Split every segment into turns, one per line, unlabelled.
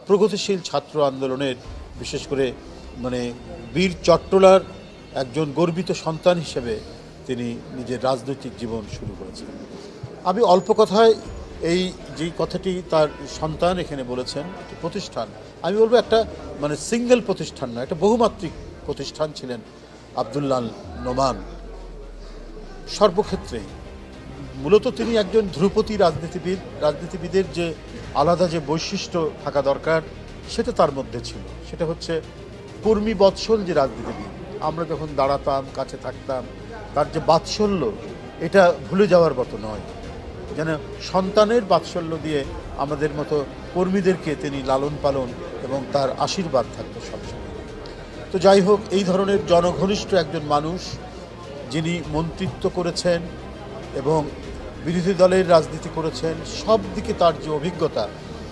প্রগতিশীল ছাত্র আন্দোলনের বিশেষ করে মানে বীর চট্টলার একজন গর্বিত সন্তান হিসেবে তিনি নিজের রাজনৈতিক জীবন শুরু করেছেন। আমি অল্প কথায় এই যে কথাটি তার সন্তান এখানে বলেছেন প্রতিষ্ঠান, আমি বলবো একটা মানে সিঙ্গেল প্রতিষ্ঠান না, একটা বহুমাত্রিক প্রতিষ্ঠান ছিলেন আব্দুল্লাহ নোমান সর্বক্ষেত্রেই। মূলত তিনি একজন ধ্রুপদী রাজনীতিবিদের যে আলাদা যে বৈশিষ্ট্য থাকা দরকার সেটা তার মধ্যে ছিল। সেটা হচ্ছে কর্মী বৎসল যে রাজনীতিবিদ, আমরা যখন দাঁড়াতাম কাছে থাকতাম তার যে বাৎসল্য এটা ভুলে যাওয়ার মতো নয়। যেন সন্তানের বাৎসল্য দিয়ে আমাদের মতো কর্মীদেরকে তিনি লালন পালন এবং তার আশীর্বাদ থাকতো সবসময়। তো যাই হোক, এই ধরনের জনঘনিষ্ঠ একজন মানুষ যিনি মন্ত্রিত্ব করেছেন এবং বিরোধী দলের রাজনীতি করেছেন, সব দিকে তার যে অভিজ্ঞতা,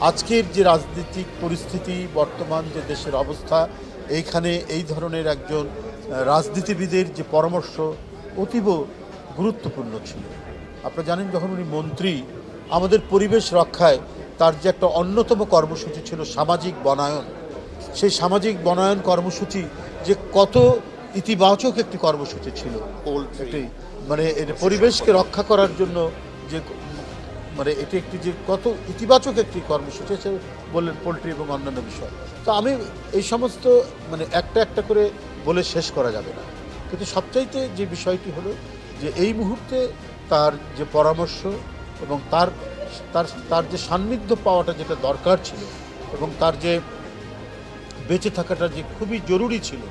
আজকের যে রাজনৈতিক পরিস্থিতি, বর্তমান যে দেশের অবস্থা, এইখানে এই ধরনের একজন রাজনীতিবিদের যে পরামর্শ অতীব গুরুত্বপূর্ণ ছিল। আপনারা জানেন যখন উনি মন্ত্রী, আমাদের পরিবেশ রক্ষায় তার যে একটা অন্যতম কর্মসূচি ছিল সামাজিক বনায়ন, সেই সামাজিক বনায়ন কর্মসূচি যে কত ইতিবাচক একটি কর্মসূচি ছিল, একটি মানে পরিবেশকে রক্ষা করার জন্য যে মানে এটি একটি যে কত ইতিবাচক একটি কর্মসূচি সে বললেন, পোলট্রি এবং অন্যান্য বিষয়। তো আমি এই সমস্ত মানে একটা একটা করে বলে শেষ করা যাবে না, কিন্তু সবচাইতে যে বিষয়টি হলো যে এই মুহূর্তে তার যে পরামর্শ এবং তার তার তার যে সান্নিধ্য পাওয়াটা যেটা দরকার ছিল এবং তার যে বেঁচে থাকাটা যে খুবই জরুরি ছিল,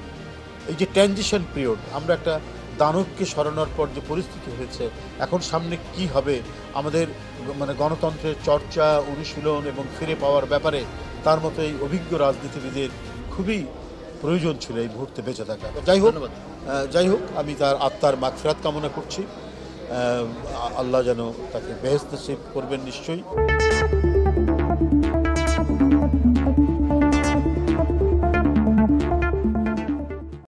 এই যে ট্রানজিশন পিরিয়ড, আমরা একটা দানবকে সরানোর পর যে পরিস্থিতি হয়েছে, এখন সামনে কি হবে আমাদের মানে গণতন্ত্রের চর্চা, অনুশীলন এবং ফিরে পাওয়ার ব্যাপারে তার মতো এই অভিজ্ঞ রাজনীতিবিদের খুবই প্রয়োজন ছিল এই মুহূর্তে বেঁচে থাকা। যাই হোক আমি তার আত্মার মাগফিরাত কামনা করছি। আল্লাহ যেন তাকে বেহেশত নসিব করবেন নিশ্চয়ই।